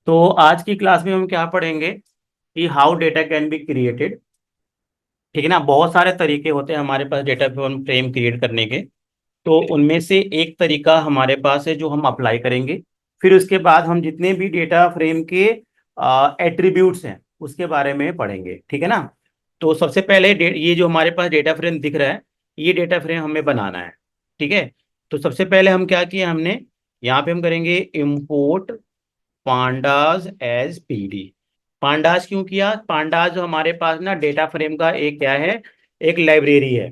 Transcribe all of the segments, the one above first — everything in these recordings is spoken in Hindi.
तो आज की क्लास में हम क्या पढ़ेंगे कि how data can be created. ठीक है ना, बहुत सारे तरीके होते हैं हमारे पास डेटा फ्रेम क्रिएट करने के। तो उनमें से एक तरीका हमारे पास है जो हम अप्लाई करेंगे। फिर उसके बाद हम जितने भी डेटा फ्रेम के एट्रीब्यूट्स हैं उसके बारे में पढ़ेंगे। ठीक है ना। तो सबसे पहले ये जो हमारे पास डेटा फ्रेम दिख रहा है, ये डेटा फ्रेम हमें बनाना है। ठीक है। तो सबसे पहले हम क्या किए हमने, यहाँ पे हम करेंगे import pandas as PD. Pandas क्यों किया? पांडाज जो हमारे पास ना डेटा फ्रेम का एक क्या है, एक लाइब्रेरी है।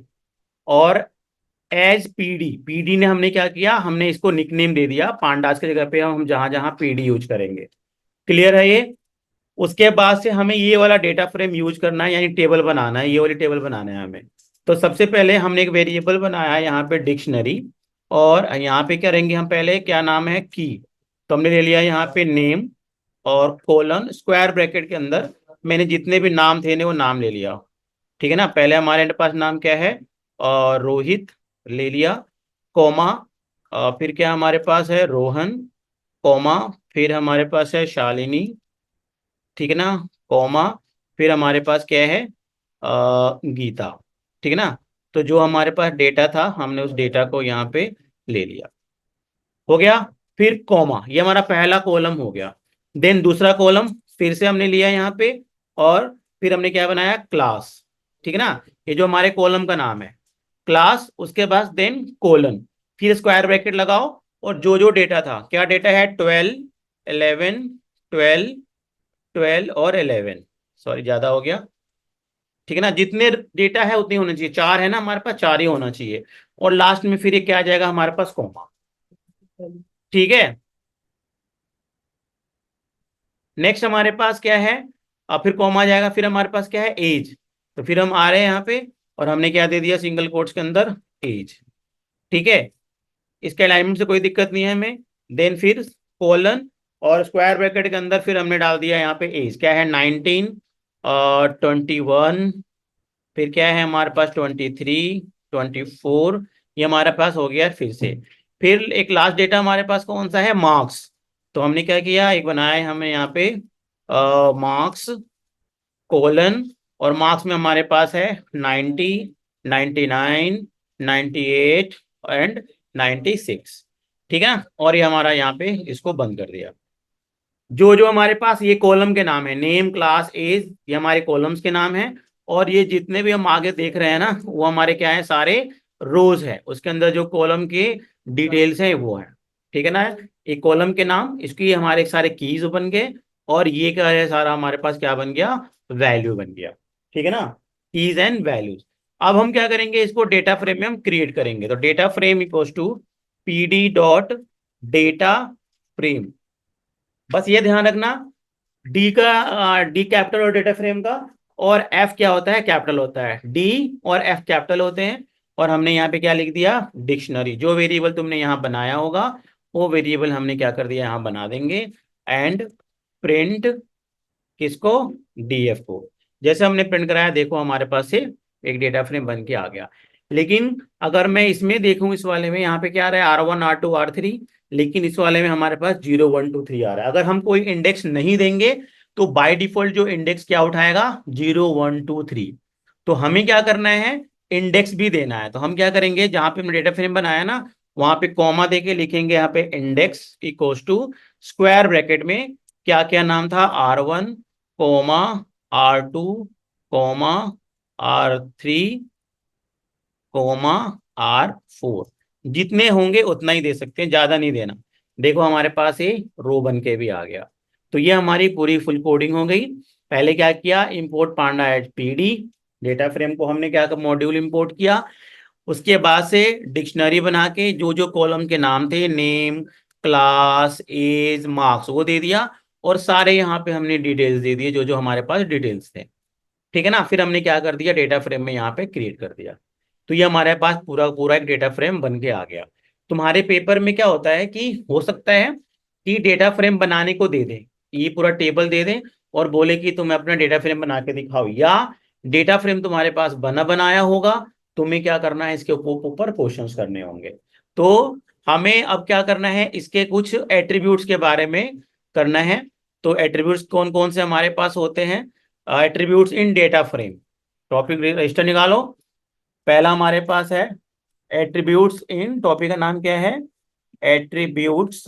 और एज पीडी, पीडी ने हमने क्या किया, हमने इसको निकनेम दे दिया। पांडास की जगह पे हम जहां जहां पीडी यूज करेंगे। क्लियर है ये? उसके बाद से हमें ये वाला डेटा फ्रेम यूज करना है, यानी टेबल बनाना है, ये वाली टेबल बनाना है हमें। तो सबसे पहले हमने एक वेरिएबल बनाया है यहाँ पे डिक्शनरी। और यहाँ पे क्या करेंगे हम, पहले क्या नाम है की। तो हमने ले लिया यहाँ पे नेम और कोलन स्क्वायर ब्रैकेट के अंदर मैंने जितने भी नाम थे ने वो नाम ले लिया। ठीक है ना। पहले हमारे पास नाम क्या है, रोहित ले लिया, कोमा। फिर क्या हमारे पास है, रोहन, कोमा। फिर हमारे पास है शालिनी। ठीक है ना, कोमा। फिर हमारे पास क्या है, गीता। ठीक है ना। तो जो हमारे पास डेटा था हमने उस डेटा को यहाँ पे ले लिया। हो गया। फिर कॉमा, ये हमारा पहला कॉलम हो गया। देन दूसरा कॉलम फिर से हमने लिया यहाँ पे। और फिर हमने क्या बनाया, क्लास। ठीक है ना। ये जो हमारे कॉलम का नाम है क्लास, उसके बाद देन कोलन, फिर स्क्वायर ब्रैकेट लगाओ। और जो जो डेटा था, क्या डेटा है, 12, 11, 12, 12 और 11। सॉरी ज्यादा हो गया। ठीक है ना, जितने डेटा है उतने होने चाहिए, चार है ना हमारे पास, चार ही होना चाहिए। और लास्ट में फिर ये क्या आ जाएगा हमारे पास, कॉमा। ठीक है। नेक्स्ट हमारे पास क्या है, अब फिर कॉमा जाएगा, फिर हमारे पास क्या है, एज। तो फिर हम आ रहे हैं यहाँ पे और हमने क्या दे दिया सिंगल कोट्स के अंदर, एज। ठीक है। इसके अलाइनमेंट से कोई दिक्कत नहीं है हमें। देन फिर कोलन और स्क्वायर ब्रैकेट के अंदर फिर हमने डाल दिया यहाँ पे एज, क्या है 19 और 21। फिर क्या है हमारे पास 23, 24। ये हमारे पास हो गया फिर से। फिर एक लास्ट डेटा हमारे पास कौन सा है, मार्क्स। तो हमने क्या किया, एक बनाया है हमें यहाँ पे मार्क्स कोलन। और मार्क्स में हमारे पास है 90, 99, 98 एंड 96। ठीक है। और ये हमारा यहाँ पे इसको बंद कर दिया। जो जो हमारे पास ये कॉलम के नाम है, नेम क्लास एज, ये हमारे कॉलम्स के नाम है। और ये जितने भी हम आगे देख रहे हैं ना, वो हमारे क्या है, सारे रोज है। उसके अंदर जो कॉलम के डिटेल्स है वो है। ठीक है ना। एक कॉलम के नाम, इसकी हमारे सारे कीज बन गए। और ये क्या है, सारा हमारे पास क्या बन गया, वैल्यू बन गया। ठीक है ना, कीज एंड वैल्यूज। अब हम क्या करेंगे, इसको डेटा फ्रेम में हम क्रिएट करेंगे। तो data frame equals to PD dot data frame. बस ये ध्यान रखना, डी का डी कैपिटल और डेटा फ्रेम का, और एफ क्या होता है, कैपिटल होता है। डी और एफ कैपिटल होते हैं। और हमने यहाँ पे क्या लिख दिया, डिक्शनरी। जो वेरिएबल तुमने यहाँ बनाया होगा वो वेरिएबल हमने क्या कर दिया, यहाँ बना देंगे। एंड प्रिंट किसको, डीएफ को। जैसे हमने प्रिंट कराया, देखो हमारे पास से एक डेटा फ्रेम बन के आ गया। लेकिन अगर मैं इसमें देखूं, इस वाले में यहाँ पे क्या आ रहा है, R1, R2, R3। लेकिन इस वाले में हमारे पास 0, 1, 2, 3 आ रहा है। अगर हम कोई इंडेक्स नहीं देंगे तो बाय डिफॉल्ट जो इंडेक्स क्या उठाएगा, 0, 1, 2, 3। तो हमें क्या करना है, इंडेक्स भी देना है। तो हम क्या करेंगे, जहां पे हमने डेटा फ्रेम बनाया ना, वहां पे कॉमा देके लिखेंगे यहाँ पे index equals to square bracket में क्या क्या नाम था, R1, coma, R2, coma, R3, coma, R4। जितने होंगे उतना ही दे सकते हैं, ज्यादा नहीं देना। देखो हमारे पास ये रो बन के भी आ गया। तो ये हमारी पूरी फुल कोडिंग हो गई। पहले क्या किया, इंपोर्ट पांडा एट पीडी, डेटा फ्रेम को हमने क्या मॉड्यूल इंपोर्ट किया। उसके बाद से डिक्शनरी बना के जो जो कॉलम के नाम थे, नेम, क्लास, एज, मार्क्स, वो दे दिया। और सारे यहाँ पे हमने डिटेल्स दे दिए, जो जो हमारे पास डिटेल्स थे। ठीक है ना। फिर हमने क्या कर दिया, डेटा फ्रेम में यहाँ पे क्रिएट कर दिया। तो ये हमारे पास पूरा पूरा एक डेटा फ्रेम बन के आ गया। तुम्हारे पेपर में क्या होता है कि हो सकता है कि डेटा फ्रेम बनाने को दे दे, ये पूरा टेबल दे दे और बोले कि तुम्हें अपना डेटा फ्रेम बना के दिखाओ। या डेटा फ्रेम तुम्हारे पास बना बनाया होगा, तुम्हें क्या करना है, इसके ऊपर क्वेश्चंस करने होंगे। तो हमें अब क्या करना है, इसके कुछ एट्रीब्यूट्स के बारे में करना है। तो एट्रीब्यूट्स कौन कौन से हमारे पास होते हैं? एट्रीब्यूट्स इन डेटा फ्रेम। टॉपिक रजिस्टर निकालो। पहला हमारे पास है एट्रीब्यूट्स इन, टॉपिक का नाम क्या है? एट्रीब्यूट्स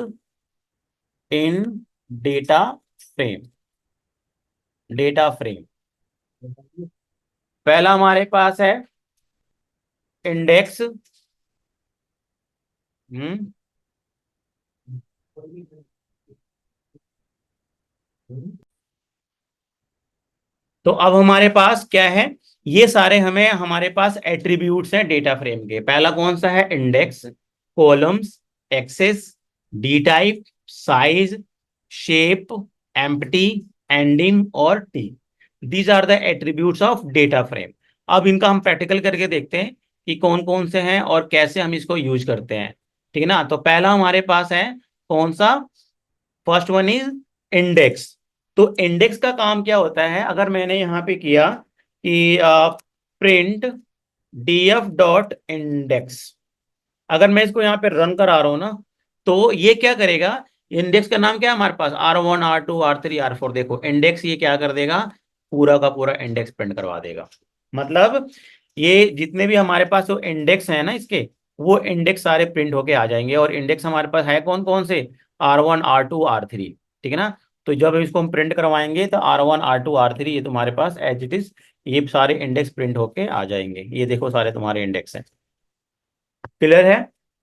इन डेटा फ्रेम। Data frame. पहला हमारे पास है इंडेक्स। हम्म तो अब हमारे पास क्या है? ये सारे हमें हमारे पास एट्रीब्यूट्स हैं डेटा फ्रेम के। पहला कौन सा है? Index, columns, axes, dtype, size, shape, empty, ndim और T. These are the attributes of data frame. अब इनका हम प्रैक्टिकल करके देखते हैं कि कौन कौन से हैं और कैसे हम इसको यूज करते हैं। ठीक है ना? तो पहला हमारे पास है कौन सा? First one is index. तो इंडेक्स का काम क्या होता है? अगर मैंने यहाँ पे किया कि प्रिंट डीएफ डॉट इंडेक्स, अगर मैं इसको यहाँ पे रन करा रहा हूँ ना, तो ये क्या करेगा? इंडेक्स का नाम क्या है हमारे पास? R1 R2 R3 R4। देखो इंडेक्स ये क्या कर देगा? पूरा का पूरा इंडेक्स प्रिंट करवा देगा। मतलब ये जितने भी हमारे पास जो इंडेक्स है ना इसके, वो इंडेक्स सारे प्रिंट होके आ जाएंगे। और इंडेक्स हमारे पास है कौन कौन से? R1 R2 R3। ठीक है ना? तो जब इसको हम प्रिंट करवाएंगे तो R1 R2 R3 ये तुम्हारे पास एज इट इज ये सारे इंडेक्स प्रिंट होके आ जाएंगे। ये देखो सारे तुम्हारे इंडेक्स हैं। क्लियर है?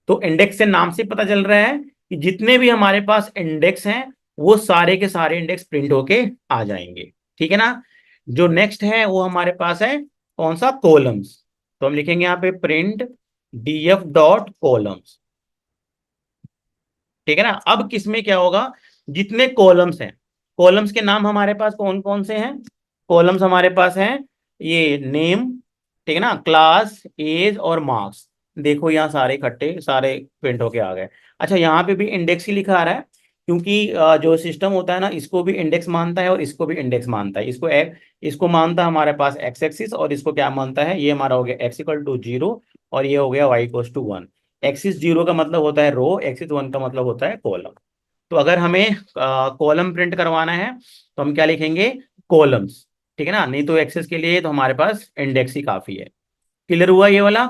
तो इंडेक्स से नाम से पता चल रहा है कि जितने भी हमारे पास इंडेक्स हैं वो सारे के सारे इंडेक्स प्रिंट होके आ जाएंगे। ठीक है ना? जो नेक्स्ट है वो हमारे पास है कौन सा? कॉलम्स। तो हम लिखेंगे यहाँ पे प्रिंट डीएफ डॉट कॉलम्स। ठीक है ना? अब किसमें क्या होगा? जितने कॉलम्स हैं, कॉलम्स के नाम हमारे पास कौन कौन से हैं? कॉलम्स हमारे पास हैं ये नेम, ठीक है ना, क्लास, एज और मार्क्स। देखो यहाँ सारे इकट्ठे सारे प्रिंट होके आ गए। अच्छा यहाँ पे भी इंडेक्स ही लिखा आ रहा है क्योंकि जो सिस्टम होता है ना इसको भी इंडेक्स मानता है और इसको भी इंडेक्स मानता है। इसको मानता है हमारे पास एक्स एक्सिस और इसको क्या मानता है? ये हमारा हो गया एक्स इक्वल टू 0 और ये हो गया वाई इक्वल टू 1। एक्सिस 0 का मतलब होता है रो, एक्सिस 1 का मतलब होता है कॉलम। तो अगर हमें कॉलम प्रिंट करवाना है तो हम क्या लिखेंगे? कॉलम्स। ठीक है ना? नहीं तो एक्सेस के लिए तो हमारे पास इंडेक्स ही काफी है। क्लियर हुआ ये वाला?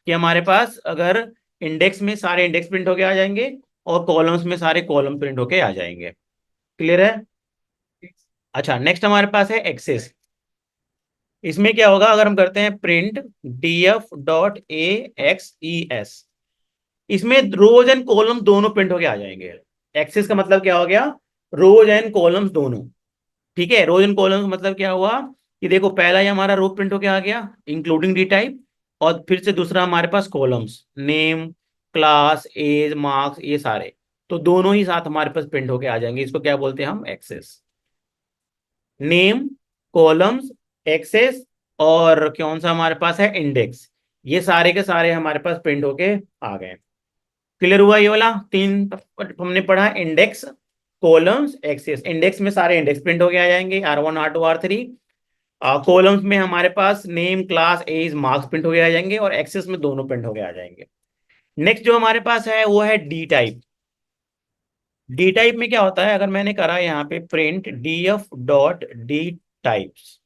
कि हमारे पास अगर इंडेक्स में सारे इंडेक्स प्रिंट होके आ जाएंगे और कॉलम्स में सारे कॉलम प्रिंट होके आ जाएंगे। क्लियर है? अच्छा नेक्स्ट हमारे पास है एक्सेस। इसमें क्या होगा? अगर हम करते हैं print DF dot A x E S, इसमें रोज एंड कॉलम दोनों प्रिंट होके आ जाएंगे। एक्सेस का मतलब क्या हो गया? रोज एंड कॉलम्स दोनों। ठीक है? रोज एंड कॉलम्स मतलब क्या हुआ कि देखो पहला ही हमारा रो प्रिंट होके आ गया इंक्लूडिंग डी टाइप, और फिर से दूसरा हमारे पास columns name, class, age, marks, ये सारे तो दोनों ही साथ हमारे पास प्रिंट होके आ जाएंगे। इसको क्या बोलते हैं हम? एक्सेस। नेम, कॉलम्स, एक्सेस और कौन सा हमारे पास है? इंडेक्स। ये सारे के सारे हमारे पास प्रिंट होके आ गए। क्लियर हुआ ये वाला? तीन हमने पढ़ा, इंडेक्स, कॉलम्स, एक्सेस। इंडेक्स में सारे इंडेक्स प्रिंट होके आ जाएंगे R1 R2 R3। कॉलम्स में हमारे पास name, class, age, marks print होके आ जाएंगे और एक्सेस में दोनों प्रिंट होके आ जाएंगे। नेक्स्ट जो हमारे पास है वो है डी टाइप। डी टाइप में क्या होता है? अगर मैंने करा यहाँ पे print DF dot D types,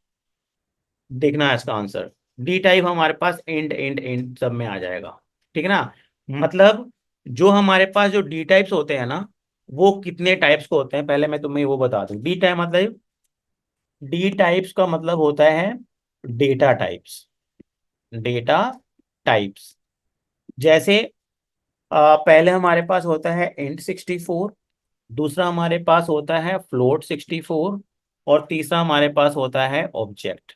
देखना है इसका आंसर। डी टाइप हमारे पास इंट इंट इंट सब में आ जाएगा। ठीक है ना? मतलब जो हमारे पास जो डी टाइप्स होते हैं ना वो कितने टाइप्स को होते हैं पहले मैं तुम्हें वो बता दूं। डी टाइप मतलब, डी टाइप्स का मतलब होता है डेटा टाइप्स। डेटा टाइप्स जैसे पहले हमारे पास होता है इंट 64, दूसरा हमारे पास होता है फ्लोट 64 और तीसरा हमारे पास होता है ऑब्जेक्ट।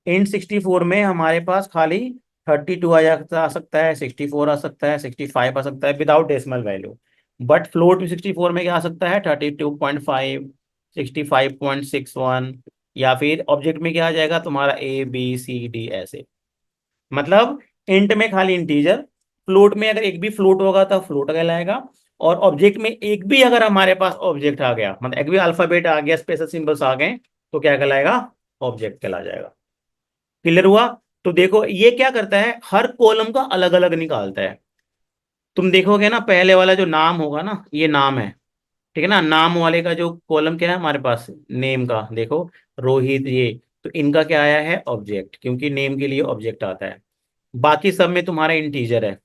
इंट 64 में हमारे पास खाली 32 आ सकता है, 64 आ सकता है, 65 आ सकता है without decimal value. But float में 64 में क्या आ सकता है? 32.5, 65.61, या फिर ऑब्जेक्ट में क्या आ जाएगा तुम्हारा? ABCD ऐसे। मतलब इंट में खाली इंटीजर, फ्लोट में अगर एक भी फ्लोट होगा तो फ्लोट कहलाएगा, और ऑब्जेक्ट में एक भी अगर हमारे पास ऑब्जेक्ट आ गया, मतलब एक भी अल्फाबेट आ गया, स्पेशल सिंबल्स आ गए, तो क्या कहलाएगा? ऑब्जेक्ट कहला जाएगा। क्लियर हुआ? तो देखो ये क्या करता है, हर कॉलम का अलग अलग निकालता है। तुम देखोगे ना पहले वाला जो नाम होगा ना, ये नाम है, ठीक है ना। नाम वाले का जो कॉलम क्या है हमारे पास, नेम का, देखो रोहित ये, तो इनका क्या आया है, ऑब्जेक्ट, क्योंकि नेम के लिए ऑब्जेक्ट आता है। बाकी सब में तुम्हारा इंटीजर है,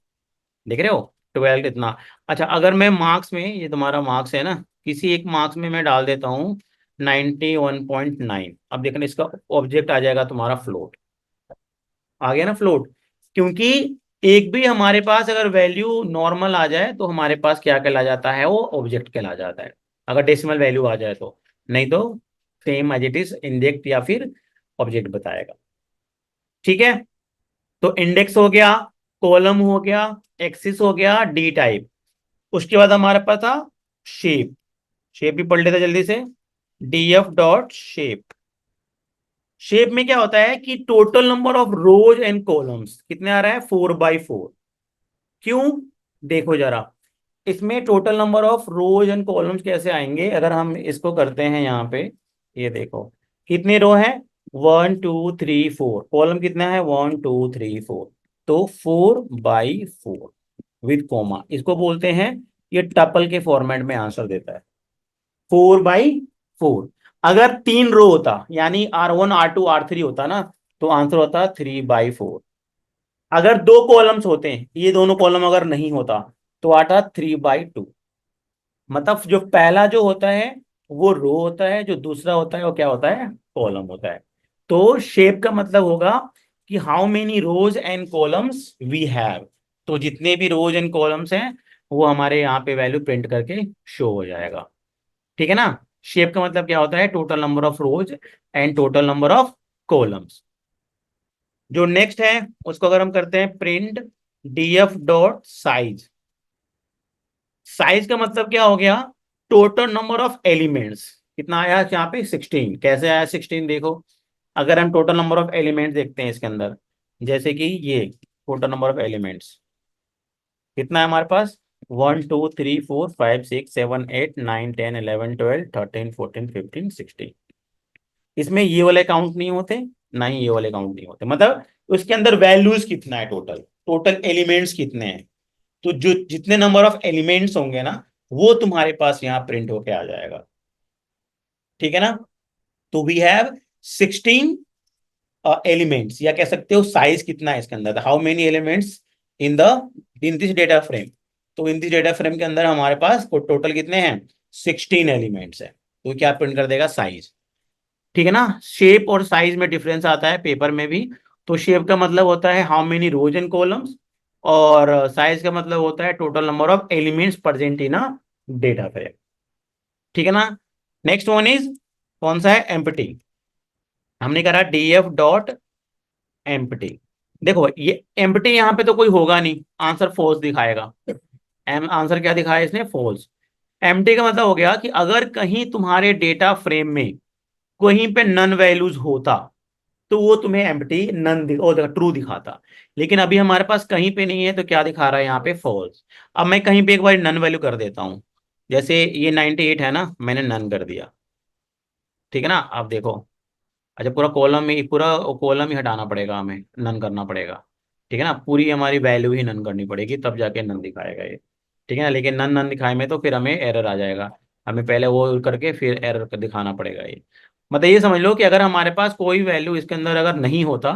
देख रहे हो, 12 इतना। अच्छा, अगर मैं मार्क्स में, ये तुम्हारा मार्क्स है ना, किसी एक मार्क्स में मैं डाल देता हूँ 91.9, अब देखना इसका ऑब्जेक्ट आ जाएगा तुम्हारा फ्लोट, आ गया ना फ्लोट। क्योंकि एक भी हमारे पास अगर वैल्यू नॉर्मल आ जाए तो हमारे पास क्या कहला जाता है, वो ऑब्जेक्ट कहला जाता है, अगर डेसिमल वैल्यू आ जाए तो, नहीं तो same as it is index या फिर ऑब्जेक्ट बताएगा। ठीक है, तो इंडेक्स हो गया, कॉलम हो गया, एक्सिस हो गया, डी टाइप। उसके बाद हमारे पास था शेप, शेप भी पढ़ लेते जल्दी से। डीएफ डॉट शेप, शेप में क्या होता है कि total number of rose and columns कितने आ रहा है, 4/4। क्यों, देखो जरा, इसमें total number of rose and columns कैसे आएंगे, अगर हम इसको करते हैं यहाँ पे, ये देखो कितने रो है, 1 2 3 4, कॉलम कितना है, 1 2 3 4, तो 4/4 विद कॉमा, इसको बोलते हैं, ये टपल के फॉर्मेट में आंसर देता है, 4/4। अगर 3 रो होता, यानी R1 R2 R3 होता ना, तो आंसर होता 3/4। अगर 2 कॉलम्स होते हैं, ये दोनों कॉलम अगर नहीं होता, तो आता 3/2। मतलब जो पहला जो होता है वो रो होता है, जो दूसरा होता है वो क्या होता है, कॉलम होता है। तो शेप का मतलब होगा कि how many rows and columns we have, तो जितने भी रोज एंड कॉलम्स हैं वो हमारे यहाँ पे वैल्यू प्रिंट करके शो हो जाएगा। ठीक है ना। शेप का मतलब क्या होता है, total number of rose and total number of columns. जो नेक्स्ट है उसको अगर हम करते हैं print DF dot size, size का मतलब क्या हो गया, टोटल नंबर ऑफ एलिमेंट्स कितना आया यहाँ पे, 16। कैसे आया 16, देखो, अगर हम टोटल नंबर ऑफ एलिमेंट्स देखते हैं इसके अंदर, जैसे कि ये टोटल नंबर ऑफ एलिमेंट्स कितना है हमारे पास, 1 2 3 4 5 6 7 8 9 10 11 12 13 14 15 16, इसमें ये वाले काउंट नहीं होते, ना ही ये वाले काउंट नहीं होते, मतलब उसके अंदर वैल्यूज कितना है, टोटल टोटल एलिमेंट्स कितने हैं, तो जो जितने नंबर ऑफ एलिमेंट्स होंगे ना, वो तुम्हारे पास यहाँ प्रिंट होके आ जाएगा। ठीक है ना। तो वी हैव 16 एलिमेंट्स, या कह सकते हो साइज कितना है इसके अंदर, how many elements in the in this data frame. तो इन दिस डेटा फ्रेम के अंदर हमारे पास टोटल कितने हैं, 16 एलिमेंट्स है, तो क्या प्रिंट कर देगा, साइज। ठीक है ना। शेप और साइज में डिफरेंस आता है पेपर में भी। तो शेप का मतलब होता है how many rows and columns, और साइज का मतलब होता है total number of elements present in a data frame. ठीक है ना। नेक्स्ट वन इज कौन सा है, एम्प्टी। हमने करा डीएफ डॉट एम्प्टी। देखो ये एम्प्टी, यहाँ पे तो कोई होगा नहीं, आंसर फॉल्स दिखाएगा। एम आंसर क्या दिखाया इसने, फॉल्स। एम्प्टी का मतलब हो गया कि अगर कहीं तुम्हारे डेटा फ्रेम में कहीं पे नन वैल्यूज होता, तो वो तुम्हें एम्प्टी नन ट्रू दिखाता। लेकिन अभी हमारे पास कहीं पे नहीं है, तो क्या दिखा रहा है यहाँ पे, फॉल्स। अब मैं कहीं पे एक बार नन वैल्यू कर देता हूँ, जैसे ये 98 है ना, मैंने नन कर दिया। ठीक है ना, अब देखो, अच्छा पूरा कॉलम ही, पूरा कॉलम ही हटाना पड़ेगा, हमें नन करना पड़ेगा। ठीक है ना, पूरी हमारी वैल्यू ही नन करनी पड़ेगी, तब जाके नन दिखाएगा ये। ठीक है ना, लेकिन नन नन दिखाए में तो फिर हमें एरर आ जाएगा, हमें पहले वो करके फिर एरर दिखाना पड़ेगा ये। मतलब ये समझ लो कि अगर हमारे पास कोई वैल्यू इसके अंदर अगर नहीं होता,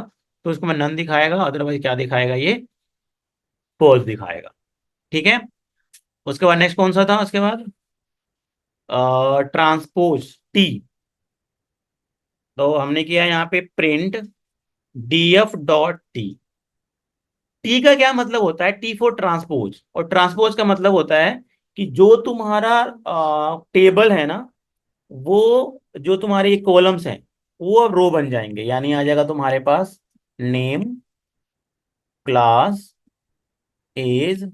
तो उसको मैं नन दिखाएगा, अदरवाइज क्या दिखाएगा ये, फॉल्स दिखाएगा। ठीक है। उसके बाद नेक्स्ट कौन सा था, उसके बाद ट्रांसपोज टी। तो हमने किया यहाँ पे print DF dot T. T का क्या मतलब होता है, टी फॉर ट्रांसपोज, और ट्रांसपोज का मतलब होता है कि जो तुम्हारा टेबल है ना, वो जो तुम्हारे कॉलम्स हैं वो अब रो बन जाएंगे, यानी आ जाएगा तुम्हारे पास नेम, क्लास, एज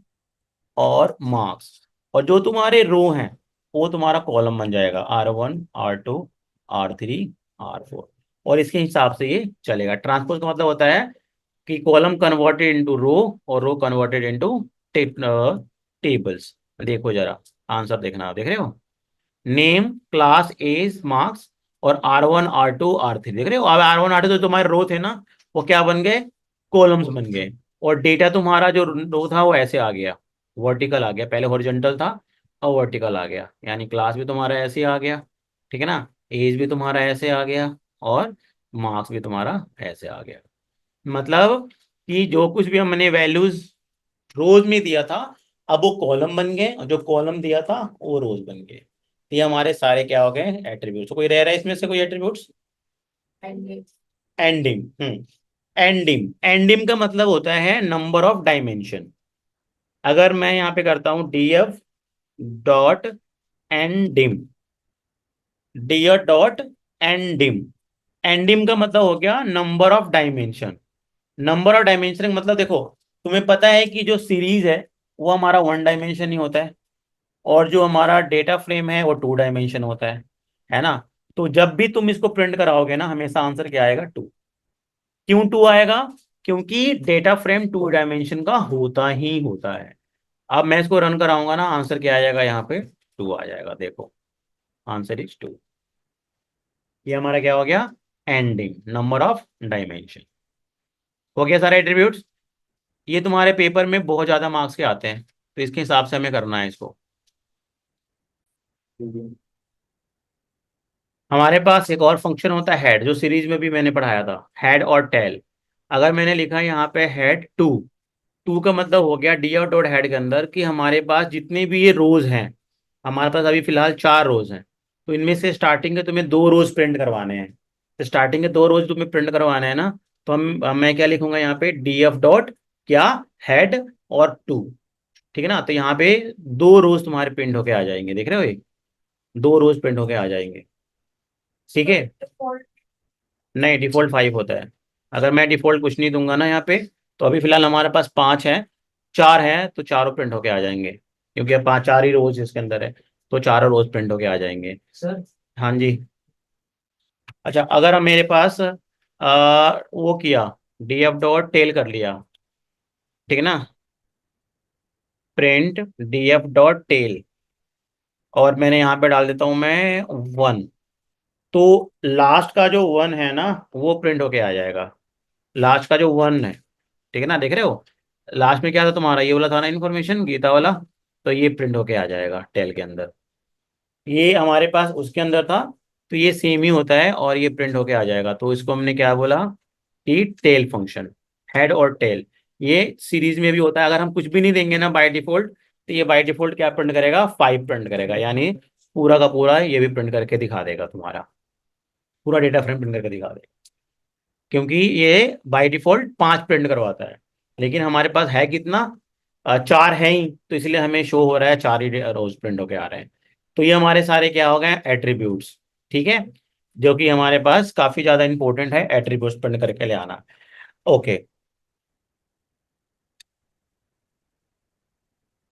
और मार्क्स, और जो तुम्हारे रो हैं वो तुम्हारा कॉलम बन जाएगा, R1 R2 R3 R4, और इसके हिसाब से ये चलेगा। ट्रांसपोज का मतलब होता है कि कॉलम कन्वर्टेड इनटू रो, और रो कन्वर्टेड इनटू टेबल्स। देखो जरा, आंसर देखना, देख रहे हो, नेम, क्लास, एज, मार्क्स, और R1 R2 R3, देख रहे हो। अब R1 R2 तो तुम्हारे रो थे ना, वो क्या बन गए, कॉलम्स बन गए, और डेटा तुम्हारा जो रो था वो ऐसे आ गया, वर्टिकल आ गया, पहले हॉरिजॉन्टल था, और वर्टिकल आ गया, यानी क्लास भी तुम्हारा ऐसे आ गया, ठीक है ना, एज भी तुम्हारा ऐसे आ गया, और मार्क्स भी तुम्हारा ऐसे आ गया। मतलब कि जो कुछ भी हमने वैल्यूज रोज में दिया था, अब वो कॉलम बन गए, और जो कॉलम दिया था वो रोज बन गए। तो ये हमारे सारे क्या हो गए, एट्रीब्यूट्स। कोई रह रहा है इसमें से, कोई एट्रीब्यूट्स? एंडिंग। एंडिंग, एंडिंग का मतलब होता है नंबर ऑफ डायमेंशन। अगर मैं यहाँ पे करता हूं डीएफ डॉट एंडिम, डीएफ डॉट एंडिम, एंडिम का मतलब हो गया number of dimension. Number of dimension का मतलब देखो, तुम्हें पता है कि जो सीरीज है वो हमारा वन डायमेंशन ही होता है, और जो हमारा डेटा फ्रेम है वो टू डायमेंशन होता है ना। तो जब भी तुम इसको प्रिंट कराओगे ना, हमेशा आंसर क्या आएगा, टू। क्यों टू आएगा? क्योंकि डेटा फ्रेम टू डायमेंशन का होता ही होता है। अब मैं इसको रन कराऊंगा ना, आंसर क्या आ जाएगा, यहाँ पे टू आ जाएगा, देखो, आंसर इज टू। ये हमारा क्या हो गया, एंडिंग नंबर ऑफ डायमेंशन। हो गया सारे एट्रीब्यूट्स। ये तुम्हारे पेपर में बहुत ज्यादा मार्क्स के आते हैं, तो इसके हिसाब से हमें करना है इसको। हमारे पास एक और फंक्शन होता है हेड, जो सीरीज में भी मैंने पढ़ाया था, हेड और टेल। अगर मैंने लिखा यहाँ पे हेड टू, टू का मतलब हो गया डी डॉट हेड के अंदर कि हमारे पास जितने भी ये रोज हैं, हमारे पास अभी फिलहाल चार रोज हैं, तो इनमें से स्टार्टिंग के तुम्हें दो रोज प्रिंट करवाने हैं। तो स्टार्टिंग के दो रोज तुम्हें प्रिंट करवाने हैं ना, तो मैं क्या लिखूंगा यहाँ पे, डी एफ डॉट क्या, हेड और टू, ठीक है ना। तो यहाँ पे दो रोज तुम्हारे प्रिंट होके आ जाएंगे, देख रहे हो, ये दो रोज प्रिंट होके आ जाएंगे, ठीक है। नहीं, डिफॉल्ट फाइव होता है। अगर मैं डिफॉल्ट कुछ नहीं दूंगा ना यहाँ पे, तो अभी फिलहाल हमारे पास पांच है, चार है, तो चारों प्रिंट होके आ जाएंगे, क्योंकि अब पांच चार ही रोज इसके अंदर है, तो चारों रोज प्रिंट होके आ जाएंगे सर। हाँ जी। अच्छा, अगर हम मेरे पास वो किया, डी एफ डॉट टेल कर लिया, ठीक है ना, print D F dot tail, और मैंने यहाँ पे डाल देता हूँ मैं वन, तो लास्ट का जो वन है ना, वो प्रिंट होके आ जाएगा, लास्ट का जो वन है, ठीक है ना, देख रहे हो, लास्ट में क्या था तुम्हारा, ये वाला था ना, इन्फॉर्मेशन गीता वाला, तो ये प्रिंट होके आ जाएगा टेल के अंदर। ये हमारे पास उसके अंदर था, तो ये सेम ही होता है, और ये प्रिंट होके आ जाएगा, तो इसको हमने क्या बोला, कि टेल फंक्शन, हेड और टेल। ये सीरीज में भी होता है, अगर हम कुछ भी नहीं देंगे ना बाय डिफॉल्ट, तो ये बाय डिफॉल्ट क्या प्रिंट करेगा, फाइव प्रिंट करेगा, यानी पूरा का पूरा ये भी प्रिंट करके दिखा देगा, तुम्हारा पूरा डेटा फ्रेम प्रिंट करके दिखा देगा, क्योंकि ये बाय डिफॉल्ट पांच प्रिंट करवाता है, लेकिन हमारे पास है कितना, चार है ही, तो इसलिए हमें शो हो रहा है चार ही रोज प्रिंट होके आ रहे हैं। तो ये हमारे सारे क्या हो गए, एट्रीब्यूट्स, ठीक है, जो कि हमारे पास काफी ज्यादा इंपॉर्टेंट है, एट्रीब्यूट्स प्रिंट करके ले आना। ओके।